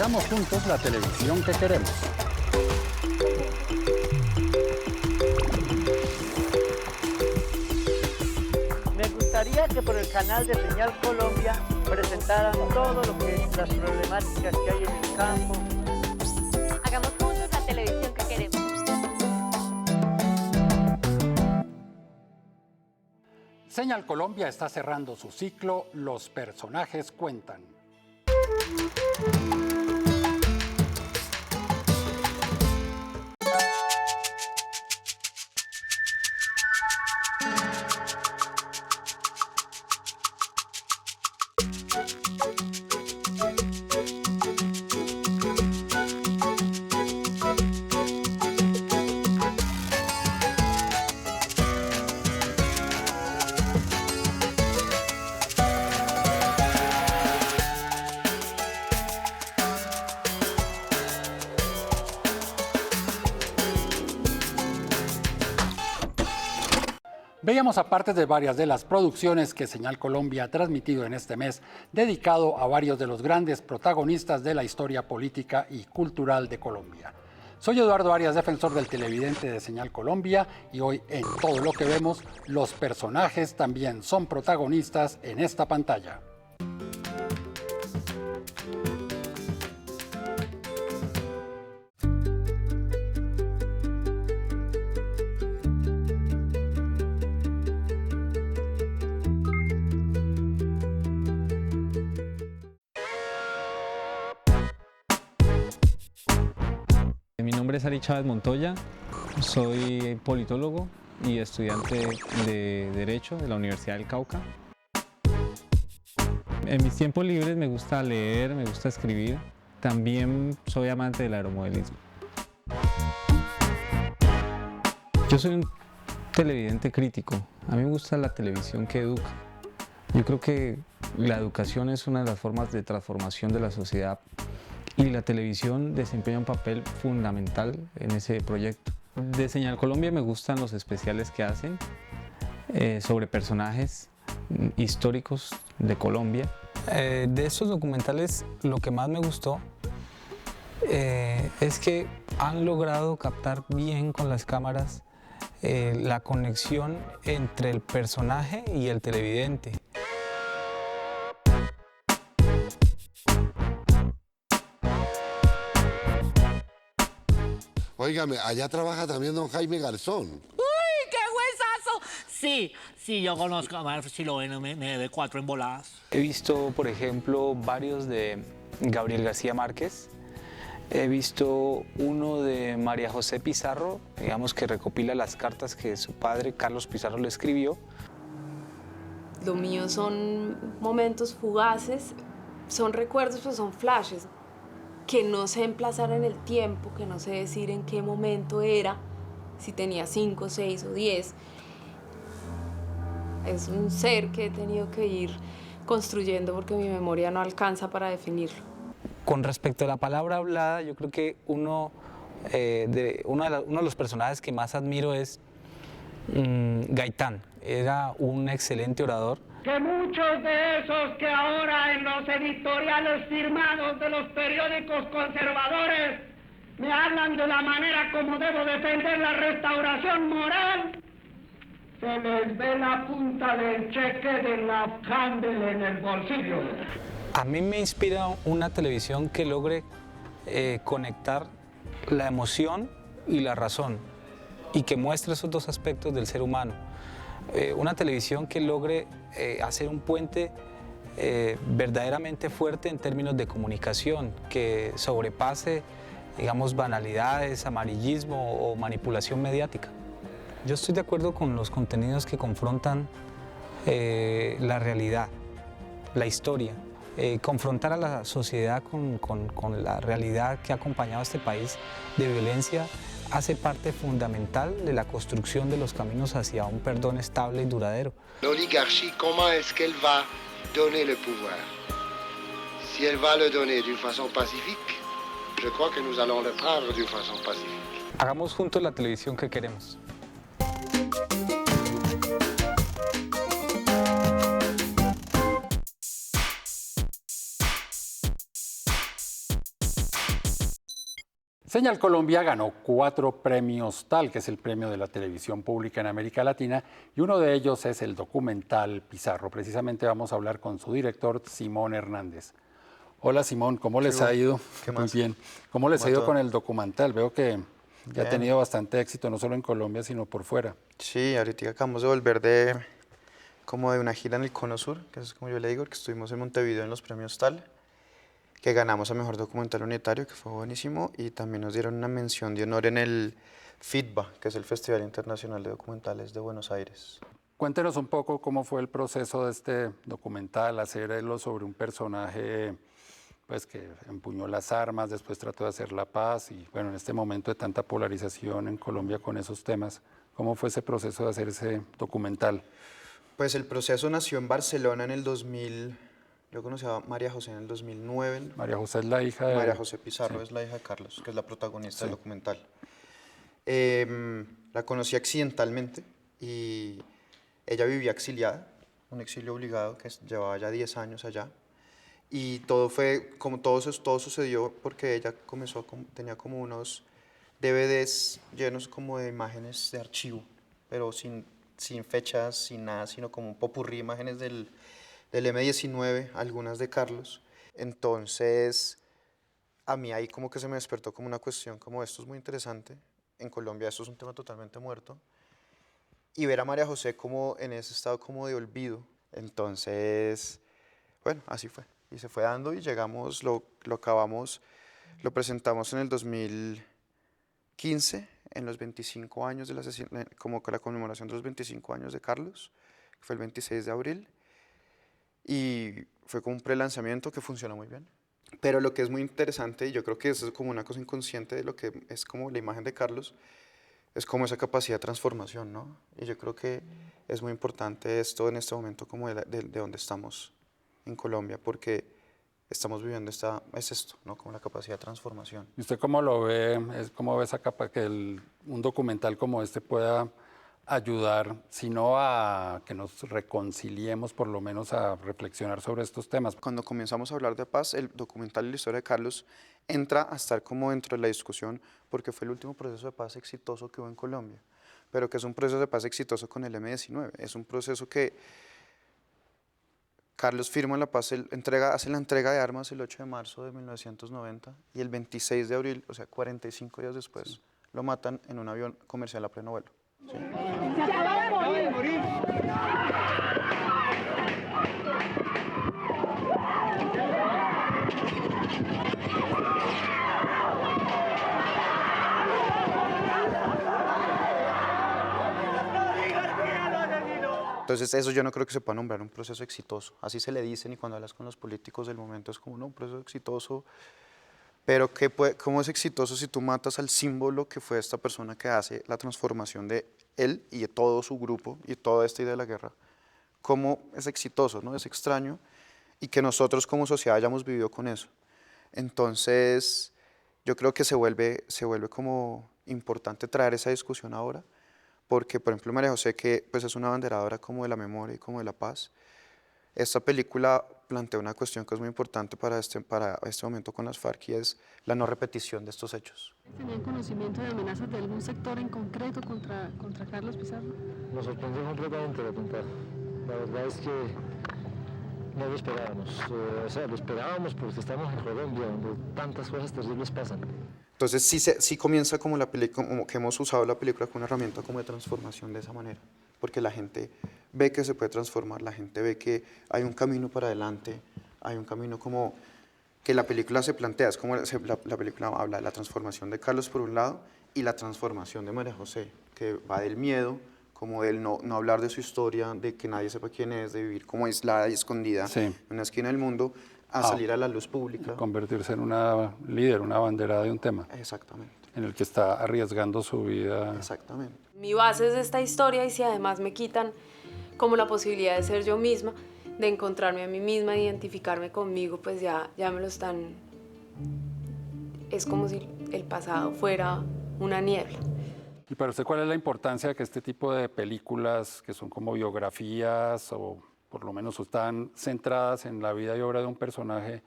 Hagamos juntos la televisión que queremos. Me gustaría que por el canal de Señal Colombia presentaran todo lo que es las problemáticas que hay en el campo. Hagamos juntos la televisión que queremos. Señal Colombia está cerrando su ciclo Los personajes cuentan. Veíamos a partes de varias de las producciones que Señal Colombia ha transmitido en este mes, dedicado a varios de los grandes protagonistas de la historia política y cultural de Colombia. Soy Eduardo Arias, defensor del televidente de Señal Colombia, y hoy en Todo lo que vemos, los personajes también son protagonistas en esta pantalla. Mi nombre es Ari Chávez Montoya, soy politólogo y estudiante de Derecho de la Universidad del Cauca. En mis tiempos libres me gusta leer, me gusta escribir, también soy amante del aeromodelismo. Yo soy un televidente crítico, a mí me gusta la televisión que educa. Yo creo que la educación es una de las formas de transformación de la sociedad. Y la televisión desempeña un papel fundamental en ese proyecto. De Señal Colombia me gustan los especiales que hacen sobre personajes históricos de Colombia. De estos documentales lo que más me gustó es que han logrado captar bien con las cámaras la conexión entre el personaje y el televidente. Óigame, allá trabaja también don Jaime Garzón. ¡Uy, qué huesazo! Sí, yo conozco, a ver si lo ven, me debe 4 emboladas. He visto, por ejemplo, varios de Gabriel García Márquez. He visto uno de María José Pizarro, digamos que recopila las cartas que su padre, Carlos Pizarro, le escribió. Lo mío son momentos fugaces, son recuerdos, pues son flashes, que no sé emplazar en el tiempo, que no sé decir en qué momento era, si tenía 5, 6 o 10. Es un ser que he tenido que ir construyendo porque mi memoria no alcanza para definirlo. Con respecto a la palabra hablada, yo creo que uno de los personajes que más admiro es Gaitán. Era un excelente orador. Que muchos de esos que ahora en los editoriales firmados de los periódicos conservadores me hablan de la manera como debo defender la restauración moral, se les ve la punta del cheque de la Campbell en el bolsillo. A mí me inspira una televisión que logre conectar la emoción y la razón y que muestre esos dos aspectos del ser humano. Una televisión que logre hacer un puente verdaderamente fuerte en términos de comunicación, que sobrepase, digamos, banalidades, amarillismo o manipulación mediática. Yo estoy de acuerdo con los contenidos que confrontan la realidad, la historia. Confrontar a la sociedad con la realidad que ha acompañado a este país de violencia hace parte fundamental de la construcción de los caminos hacia un perdón estable y duradero. L'oligarchie, comment est-ce qu'elle va donner le pouvoir? Si elle va le donner d'une façon pacifique, je crois que nous allons le prendre d'une façon pacifique. Hagamos juntos la televisión que queremos. Señal Colombia ganó 4 premios TAL, que es el premio de la televisión pública en América Latina, y uno de ellos es el documental Pizarro. Precisamente vamos a hablar con su director, Simón Hernández. Hola Simón, ¿cómo les ha ido? ¿Qué Muy más? bien. ¿Cómo les ha ido todo? con el documental? Veo que ha Bien. tenido bastante éxito, no solo en Colombia, sino por fuera. Sí, ahorita acabamos de volver como de una gira en el Cono Sur, que es como yo le digo, que estuvimos en Montevideo en los premios TAL, que ganamos a Mejor Documental Unitario, que fue buenísimo, y también nos dieron una mención de honor en el FIDBA, que es el Festival Internacional de Documentales de Buenos Aires. Cuéntenos un poco cómo fue el proceso de este documental, hacerlo sobre un personaje pues, que empuñó las armas, después trató de hacer la paz y bueno, en este momento de tanta polarización en Colombia con esos temas, ¿cómo fue ese proceso de hacer ese documental? Pues el proceso nació en Barcelona en el 2000, yo conocí a María José en el 2009. María José es la hija de... María José Pizarro Sí. es la hija de Carlos, que es la protagonista Sí. del documental. La conocí accidentalmente y ella vivía exiliada, un exilio obligado que llevaba ya 10 años allá. Y todo fue, como todo sucedió porque ella tenía como unos DVDs llenos como de imágenes de archivo, pero sin fechas, sin nada, sino como un popurrí de imágenes del M19, algunas de Carlos. Entonces, a mí ahí como que se me despertó como una cuestión, como esto es muy interesante, en Colombia esto es un tema totalmente muerto, y ver a María José como en ese estado como de olvido. Entonces, bueno, así fue, y se fue dando y llegamos, lo acabamos, lo presentamos en el 2015, en los 25 años de como que la conmemoración de los 25 años de Carlos, que fue el 26 de abril, y fue como un prelanzamiento que funcionó muy bien. Pero lo que es muy interesante, y yo creo que eso es como una cosa inconsciente de lo que es como la imagen de Carlos, es como esa capacidad de transformación, ¿no? Y yo creo que es muy importante esto en este momento como de donde estamos en Colombia, porque estamos viviendo es esto, ¿no? Como la capacidad de transformación. ¿Y usted cómo lo ve? ¿Cómo ve esa capa que un documental como este pueda ayudar, si no a que nos reconciliemos, por lo menos a reflexionar sobre estos temas? Cuando comenzamos a hablar de paz, el documental y la historia de Carlos entra a estar como dentro de la discusión porque fue el último proceso de paz exitoso que hubo en Colombia, pero que es un proceso de paz exitoso con el M19. Es un proceso que Carlos firma la paz, hace la entrega de armas el 8 de marzo de 1990 y el 26 de abril, o sea, 45 días después, lo matan en un avión comercial a pleno vuelo. ¿Sí? Entonces eso yo no creo que se pueda nombrar un proceso exitoso, así se le dicen y cuando hablas con los políticos del momento es como no, un proceso exitoso, pero ¿cómo es exitoso si tú matas al símbolo que fue esta persona que hace la transformación de él y de todo su grupo y toda esta idea de la guerra? ¿Cómo es exitoso? ¿No? Es extraño y que nosotros como sociedad hayamos vivido con eso. Entonces yo creo que se vuelve como importante traer esa discusión ahora, porque por ejemplo María José, que pues es una abanderadora como de la memoria y como de la paz, esta película plantea una cuestión que es muy importante para este momento con las FARC y es la no repetición de estos hechos. ¿Tenían conocimiento de amenazas de algún sector en concreto contra Carlos Pizarro? Nos sorprendió completamente el atentado. La verdad es que no lo esperábamos. O sea, lo esperábamos porque estamos en Colombia, donde tantas cosas terribles pasan. Entonces sí comienza como como que hemos usado la película como una herramienta como de transformación de esa manera, porque la gente ve que se puede transformar, la gente ve que hay un camino para adelante, hay un camino como que la película se plantea, es como la película habla de la transformación de Carlos por un lado y la transformación de María José, que va del miedo, como del no hablar de su historia, de que nadie sepa quién es, de vivir como aislada y escondida en una esquina del mundo, a salir a la luz pública. Convertirse en una líder, una abanderada de un tema. Exactamente. En el que está arriesgando su vida. Exactamente. Mi base es esta historia y si además me quitan como la posibilidad de ser yo misma, de encontrarme a mí misma, de identificarme conmigo, pues ya me lo están... Es como si el pasado fuera una niebla. ¿Y para usted cuál es la importancia de que este tipo de películas, que son como biografías o por lo menos están centradas en la vida y obra de un personaje,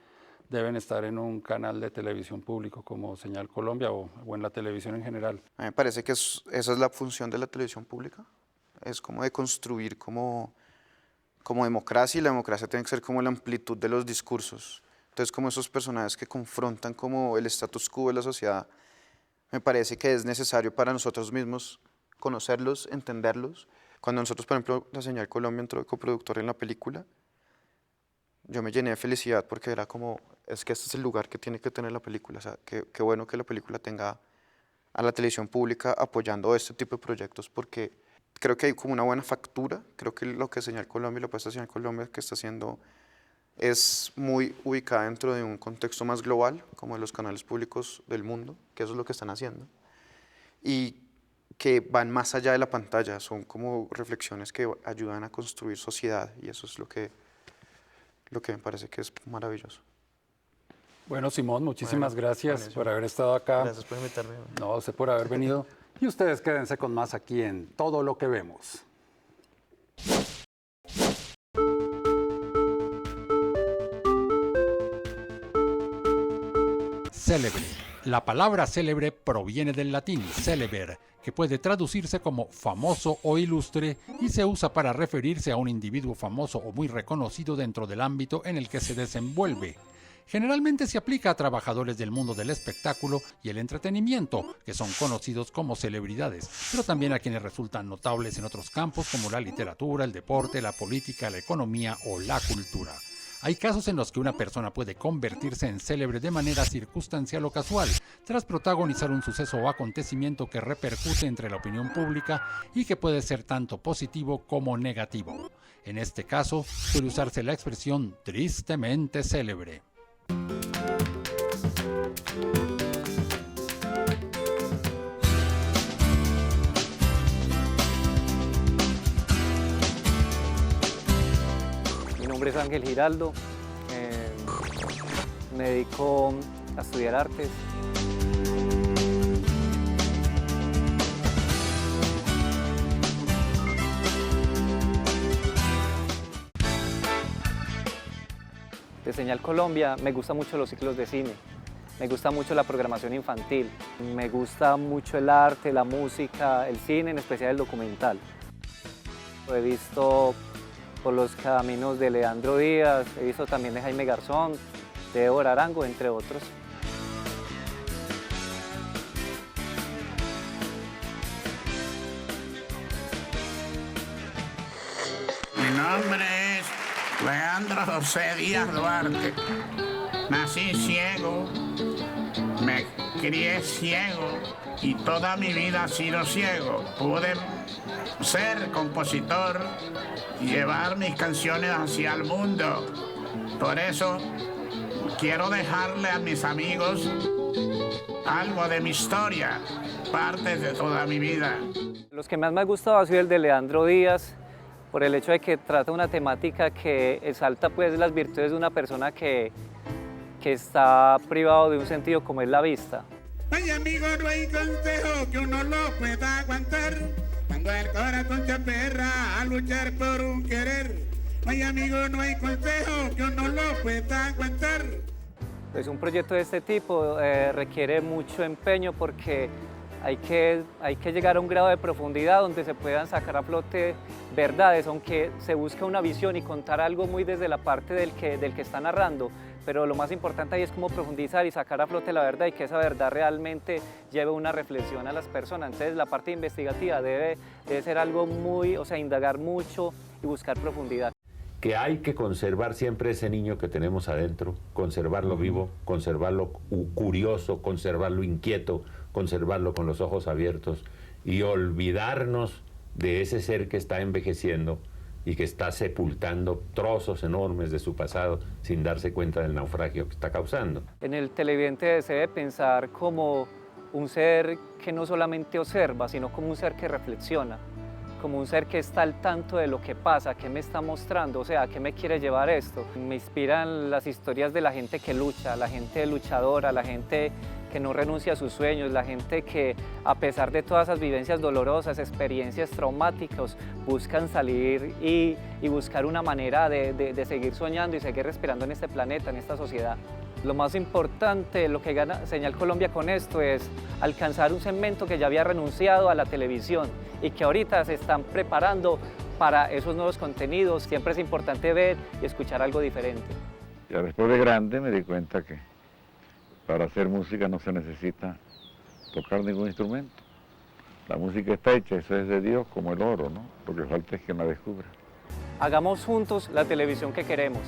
deben estar en un canal de televisión público como Señal Colombia o en la televisión en general. A mí me parece que esa es la función de la televisión pública, es como de construir como democracia, y la democracia tiene que ser como la amplitud de los discursos. Entonces, como esos personajes que confrontan como el status quo de la sociedad, me parece que es necesario para nosotros mismos conocerlos, entenderlos. Cuando nosotros, por ejemplo, la Señal Colombia entró de coproductor en la película, yo me llené de felicidad porque era como, es que este es el lugar que tiene que tener la película. O sea, qué bueno que la película tenga a la televisión pública apoyando este tipo de proyectos, porque creo que hay como una buena factura. Creo que lo que Señal Colombia y la apuesta de Señal Colombia que está haciendo es muy ubicada dentro de un contexto más global, como de los canales públicos del mundo, que eso es lo que están haciendo, y que van más allá de la pantalla, son como reflexiones que ayudan a construir sociedad, y eso es lo que me parece que es maravilloso. Bueno, Simón, muchísimas gracias por haber estado acá. Gracias por invitarme. No, sé por haber venido. Y ustedes quédense con más aquí en Todo lo que vemos. Célebre. La palabra célebre proviene del latín celeber, que puede traducirse como famoso o ilustre y se usa para referirse a un individuo famoso o muy reconocido dentro del ámbito en el que se desenvuelve. Generalmente se aplica a trabajadores del mundo del espectáculo y el entretenimiento, que son conocidos como celebridades, pero también a quienes resultan notables en otros campos como la literatura, el deporte, la política, la economía o la cultura. Hay casos en los que una persona puede convertirse en célebre de manera circunstancial o casual, tras protagonizar un suceso o acontecimiento que repercute entre la opinión pública y que puede ser tanto positivo como negativo. En este caso, suele usarse la expresión tristemente célebre. Mi nombre es Ángel Giraldo, me dedico a estudiar artes. De Señal Colombia me gustan mucho los ciclos de cine, me gusta mucho la programación infantil, me gusta mucho el arte, la música, el cine, en especial el documental. Lo he visto por los caminos de Leandro Díaz, he visto también de Jaime Garzón, de Débora Arango, entre otros. Mi nombre es Leandro José Díaz Duarte. Nací ciego, me crié ciego y toda mi vida he sido ciego. Pude ser compositor y llevar mis canciones hacia el mundo. Por eso quiero dejarle a mis amigos algo de mi historia, parte de toda mi vida. Los que más me ha gustado ha sido el de Leandro Díaz, por el hecho de que trata una temática que exalta pues las virtudes de una persona que está privado de un sentido como es la vista. Ay, amigo, no hay consejo que uno lo pueda aguantar cuando el corazón se aferra a luchar por un querer. Ay, amigo, no hay consejo que uno lo pueda aguantar. Pues un proyecto de este tipo requiere mucho empeño porque hay que llegar a un grado de profundidad donde se puedan sacar a flote verdades, aunque se busca una visión y contar algo muy desde la parte del que está narrando, pero lo más importante ahí es cómo profundizar y sacar a flote la verdad y que esa verdad realmente lleve una reflexión a las personas. Entonces la parte investigativa debe ser algo muy, o sea, indagar mucho y buscar profundidad. Que hay que conservar siempre ese niño que tenemos adentro, conservarlo vivo, conservarlo curioso, conservarlo inquieto, conservarlo con los ojos abiertos y olvidarnos de ese ser que está envejeciendo y que está sepultando trozos enormes de su pasado sin darse cuenta del naufragio que está causando. En el televidente se debe pensar como un ser que no solamente observa, sino como un ser que reflexiona, como un ser que está al tanto de lo que pasa, qué me está mostrando, o sea, a qué me quiere llevar esto. Me inspiran las historias de la gente que lucha, la gente luchadora, la gente que no renuncia a sus sueños, la gente que a pesar de todas esas vivencias dolorosas, experiencias traumáticas, buscan salir y buscar una manera de seguir soñando y seguir respirando en este planeta, en esta sociedad. Lo más importante, lo que gana Señal Colombia con esto es alcanzar un segmento que ya había renunciado a la televisión y que ahorita se están preparando para esos nuevos contenidos. Siempre es importante ver y escuchar algo diferente. Ya después de grande me di cuenta que para hacer música no se necesita tocar ningún instrumento. La música está hecha, eso es de Dios como el oro, ¿no? Lo que falta es que la descubra. Hagamos juntos la televisión que queremos.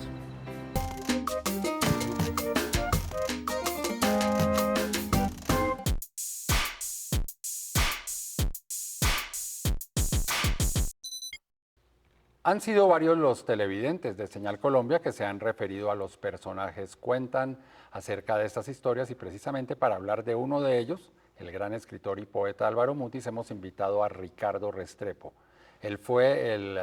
Han sido varios los televidentes de Señal Colombia que se han referido a los personajes, cuentan acerca de estas historias y precisamente para hablar de uno de ellos, el gran escritor y poeta Álvaro Mutis, hemos invitado a Ricardo Restrepo. Él fue el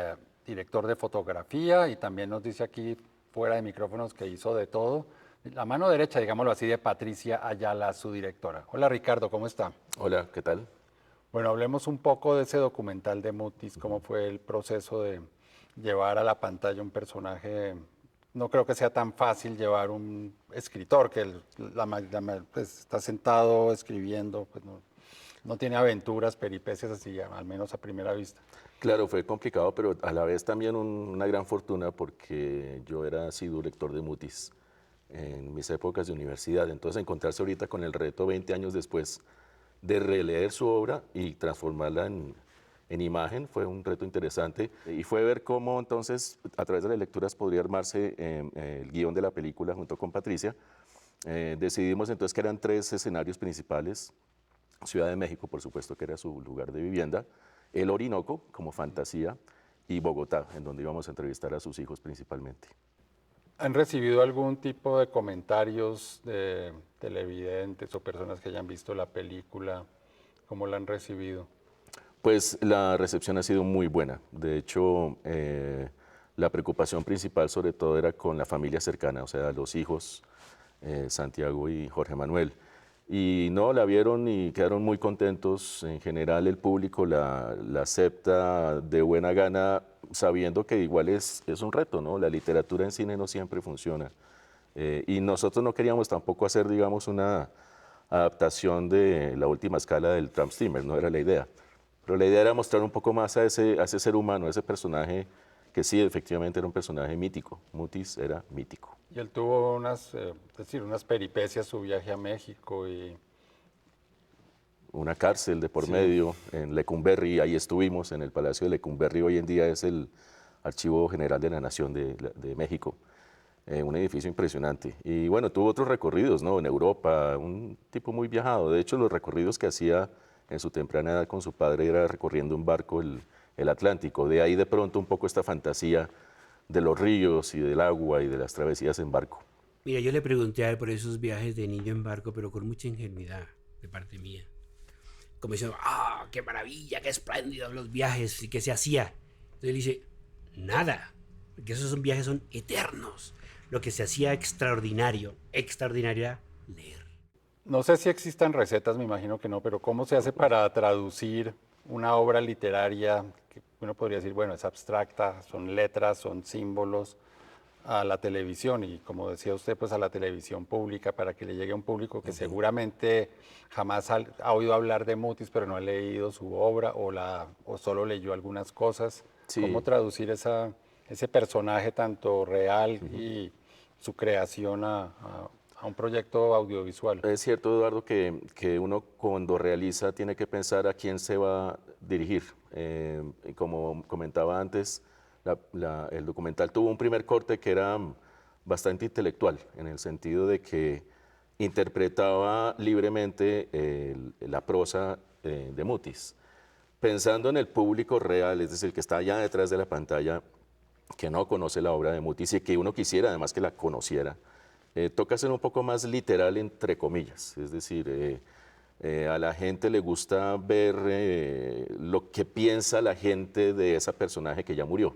director de fotografía y también nos dice aquí fuera de micrófonos que hizo de todo. La mano derecha, digámoslo así, de Patricia Ayala, su directora. Hola Ricardo, ¿cómo está? Hola, ¿qué tal? Bueno, hablemos un poco de ese documental de Mutis, cómo fue el proceso de llevar a la pantalla un personaje. No creo que sea tan fácil llevar un escritor que pues, está sentado escribiendo, pues no tiene aventuras, peripecias así, al menos a primera vista. Claro, fue complicado, pero a la vez también una gran fortuna porque yo era asiduo lector de Mutis en mis épocas de universidad. Entonces encontrarse ahorita con el reto 20 años después de releer su obra y transformarla en imagen fue un reto interesante y fue ver cómo entonces a través de las lecturas podría armarse el guión de la película junto con Patricia. Decidimos entonces que eran 3 escenarios principales: Ciudad de México, por supuesto, que era su lugar de vivienda, el Orinoco como fantasía y Bogotá, en donde íbamos a entrevistar a sus hijos principalmente. ¿Han recibido algún tipo de comentarios de televidentes o personas que hayan visto la película? ¿Cómo la han recibido? Pues la recepción ha sido muy buena. De hecho, la preocupación principal sobre todo era con la familia cercana, o sea, los hijos, Santiago y Jorge Manuel. Y no, la vieron y quedaron muy contentos. En general el público la acepta de buena gana, sabiendo que igual es un reto, ¿no? La literatura en cine no siempre funciona. Y nosotros no queríamos tampoco hacer, digamos, una adaptación de La Última Escala del Tramp Steamer, no era la idea. Pero la idea era mostrar un poco más a ese ser humano, a ese personaje que sí, efectivamente era un personaje mítico. Mutis era mítico. Y él tuvo unas peripecias, su viaje a México y... Una cárcel de por medio en Lecumberri, ahí estuvimos, en el Palacio de Lecumberri, hoy en día es el Archivo General de la Nación de México. Un edificio impresionante. Y bueno, tuvo otros recorridos, ¿no? En Europa, un tipo muy viajado. De hecho, los recorridos que hacía en su temprana edad con su padre era recorriendo un barco el Atlántico. De ahí de pronto un poco esta fantasía de los ríos y del agua y de las travesías en barco. Mira, yo le pregunté a él por esos viajes de niño en barco, pero con mucha ingenuidad de parte mía. Como diciendo, ¡ah, qué maravilla, qué espléndidos los viajes! ¿Y qué se hacía? Entonces él dice, nada, porque esos viajes son eternos. Lo que se hacía extraordinario era leer. No sé si existan recetas, me imagino que no, pero ¿cómo se hace para traducir una obra literaria que uno podría decir, bueno, es abstracta, son letras, son símbolos, a la televisión? Y como decía usted, pues a la televisión pública, para que le llegue a un público que seguramente jamás ha oído hablar de Mutis, pero no ha leído su obra o solo leyó algunas cosas. Sí. ¿Cómo traducir ese personaje tanto real y su creación a un proyecto audiovisual? Es cierto, Eduardo, que uno cuando realiza tiene que pensar a quién se va a dirigir. Como comentaba antes, el documental tuvo un primer corte que era bastante intelectual, en el sentido de que interpretaba libremente la prosa de Mutis, pensando en el público real, es decir, que está allá detrás de la pantalla, que no conoce la obra de Mutis y que uno quisiera además que la conociera. Toca ser un poco más literal, entre comillas, es decir, a la gente le gusta ver lo que piensa la gente de ese personaje que ya murió.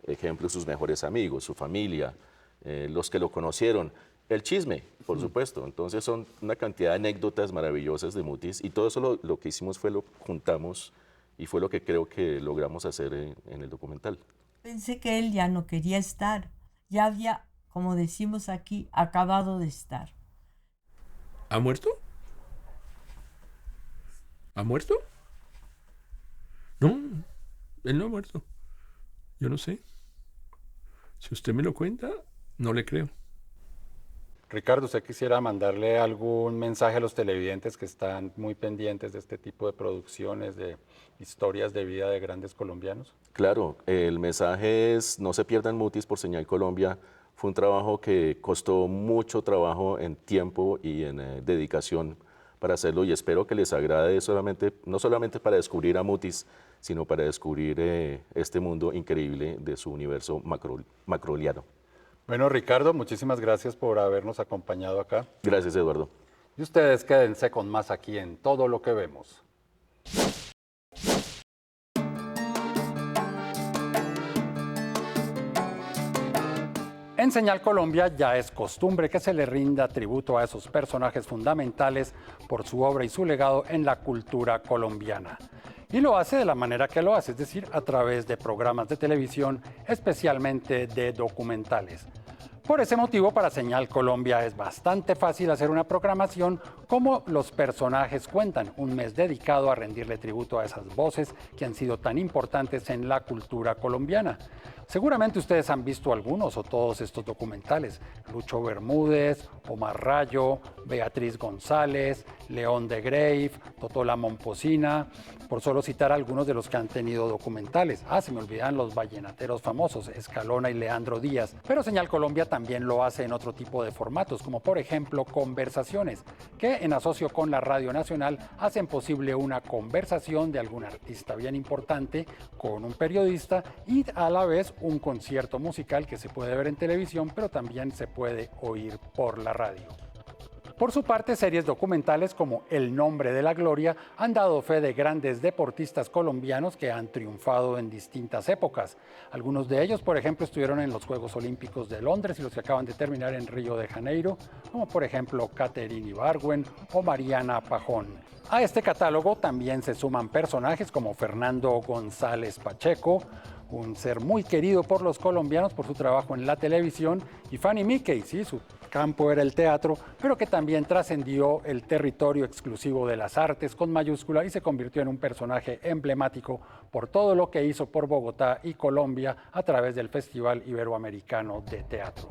Ejemplo, sus mejores amigos, su familia, los que lo conocieron, el chisme, por supuesto. Entonces son una cantidad de anécdotas maravillosas de Mutis y todo eso lo que hicimos fue lo juntamos y fue lo que creo que logramos hacer en el documental. Pensé que él ya no quería estar, ya había como decimos aquí, acabado de estar. ¿Ha muerto? ¿Ha muerto? No, él no ha muerto. Yo no sé. Si usted me lo cuenta, no le creo. Ricardo, ¿usted quisiera mandarle algún mensaje a los televidentes que están muy pendientes de este tipo de producciones, de historias de vida de grandes colombianos? Claro, el mensaje es no se pierdan Mutis por Señal Colombia. Fue un trabajo que costó mucho trabajo en tiempo y en dedicación para hacerlo y espero que les agrade no solamente para descubrir a Mutis, sino para descubrir este mundo increíble de su universo macroliano. Bueno, Ricardo, muchísimas gracias por habernos acompañado acá. Gracias, Eduardo. Y ustedes quédense con más aquí en Todo lo que vemos. En Señal Colombia ya es costumbre que se le rinda tributo a esos personajes fundamentales por su obra y su legado en la cultura colombiana. Y lo hace de la manera que lo hace, es decir, a través de programas de televisión, especialmente de documentales. Por ese motivo, para Señal Colombia es bastante fácil hacer una programación como los personajes cuentan, un mes dedicado a rendirle tributo a esas voces que han sido tan importantes en la cultura colombiana. Seguramente ustedes han visto algunos o todos estos documentales: Lucho Bermúdez, Omar Rayo, Beatriz González, León de Grave, Totola Momposina, por solo citar algunos de los que han tenido documentales. Se me olvidan los vallenateros famosos, Escalona y Leandro Díaz. Pero Señal Colombia también lo hace en otro tipo de formatos, como por ejemplo Conversaciones, que en asocio con la Radio Nacional hacen posible una conversación de algún artista bien importante con un periodista y a la vez un concierto musical que se puede ver en televisión, pero también se puede oír por la radio. Por su parte, series documentales como El Nombre de la Gloria han dado fe de grandes deportistas colombianos que han triunfado en distintas épocas. Algunos de ellos, por ejemplo, estuvieron en los Juegos Olímpicos de Londres y los que acaban de terminar en Río de Janeiro, como por ejemplo Katherine Ibargüen o Mariana Pajón. A este catálogo también se suman personajes como Fernando González Pacheco, un ser muy querido por los colombianos por su trabajo en la televisión, y Fanny Mickey, sí, su campo era el teatro, pero que también trascendió el territorio exclusivo de las artes con mayúscula y se convirtió en un personaje emblemático por todo lo que hizo por Bogotá y Colombia a través del Festival Iberoamericano de Teatro.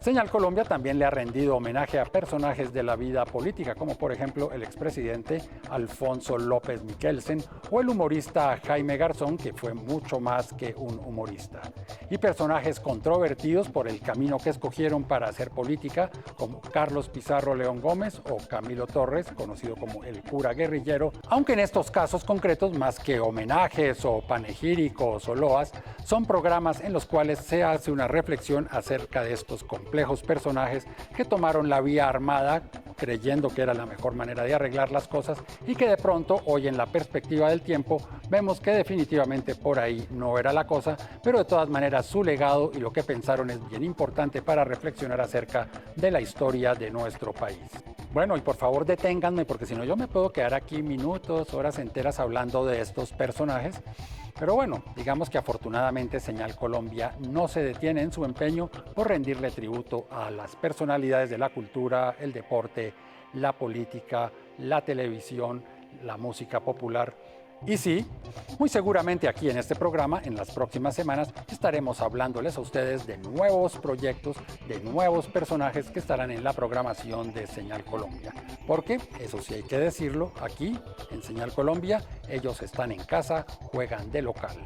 Señal Colombia también le ha rendido homenaje a personajes de la vida política, como por ejemplo el expresidente Alfonso López Michelsen o el humorista Jaime Garzón, que fue mucho más que un humorista. Y personajes controvertidos por el camino que escogieron para hacer política, como Carlos Pizarro León Gómez o Camilo Torres, conocido como el cura guerrillero, aunque en estos casos concretos, más que homenajes o panegíricos o loas, son programas en los cuales se hace una reflexión acerca de estos complejos personajes que tomaron la vía armada creyendo que era la mejor manera de arreglar las cosas y que de pronto, hoy en la perspectiva del tiempo, vemos que definitivamente por ahí no era la cosa, pero de todas maneras su legado y lo que pensaron es bien importante para reflexionar acerca de la historia de nuestro país. Bueno, y por favor deténganme, porque si no yo me puedo quedar aquí minutos, horas enteras hablando de estos personajes. Pero bueno, digamos que afortunadamente Señal Colombia no se detiene en su empeño por rendirle tributo a las personalidades de la cultura, el deporte, la política, la televisión, la música popular. Y sí, muy seguramente aquí en este programa, en las próximas semanas, estaremos hablándoles a ustedes de nuevos proyectos, de nuevos personajes que estarán en la programación de Señal Colombia. Porque, eso sí hay que decirlo, aquí en Señal Colombia, ellos están en casa, juegan de local.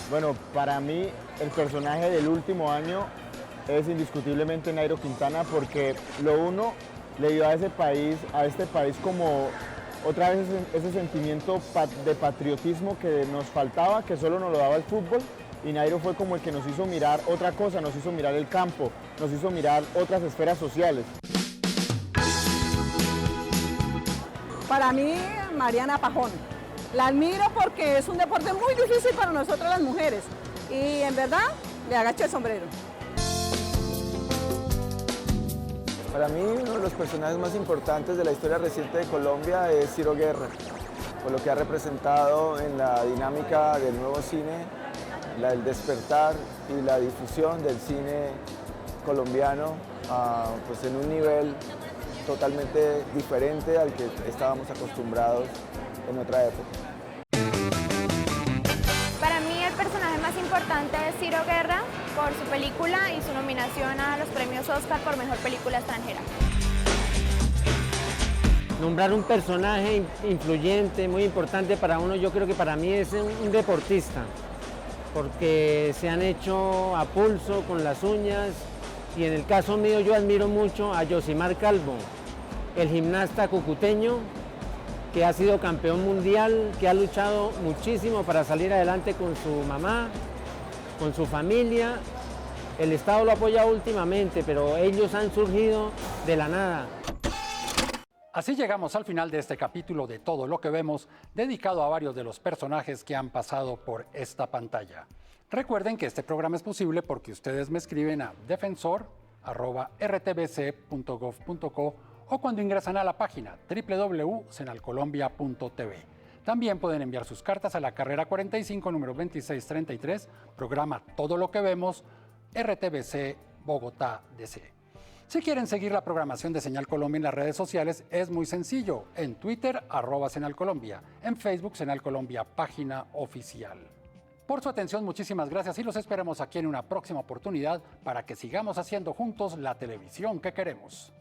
Bueno, para mí el personaje del último año es indiscutiblemente Nairo Quintana, porque lo uno le dio a este país como otra vez ese sentimiento de patriotismo que nos faltaba, que solo nos lo daba el fútbol, y Nairo fue como el que nos hizo mirar otra cosa, nos hizo mirar el campo, nos hizo mirar otras esferas sociales. Para mí, Mariana Pajón. La admiro porque es un deporte muy difícil para nosotras las mujeres y en verdad le agacho el sombrero. Para mí uno de los personajes más importantes de la historia reciente de Colombia es Ciro Guerra, por lo que ha representado en la dinámica del nuevo cine, el despertar y la difusión del cine colombiano pues en un nivel totalmente diferente al que estábamos acostumbrados en otra época. Para mí el personaje más importante es Ciro Guerra por su película y su nominación a los premios Oscar por Mejor Película Extranjera. Nombrar un personaje influyente, muy importante para uno, yo creo que para mí es un deportista, porque se han hecho a pulso, con las uñas, y en el caso mío yo admiro mucho a Yosimar Calvo, el gimnasta cucuteño, que ha sido campeón mundial, que ha luchado muchísimo para salir adelante con su mamá, con su familia. El Estado lo apoya últimamente, pero ellos han surgido de la nada. Así llegamos al final de este capítulo de Todo lo que vemos, dedicado a varios de los personajes que han pasado por esta pantalla. Recuerden que este programa es posible porque ustedes me escriben a defensor@rtbc.gov.co o cuando ingresan a la página www.senalcolombia.tv. También pueden enviar sus cartas a la carrera 45, número 2633, programa Todo lo que vemos, RTBC, Bogotá, DC. Si quieren seguir la programación de Señal Colombia en las redes sociales, es muy sencillo. En Twitter, @SeñalColombia. En Facebook, Señal Colombia, página oficial. Por su atención, muchísimas gracias y los esperamos aquí en una próxima oportunidad para que sigamos haciendo juntos la televisión que queremos.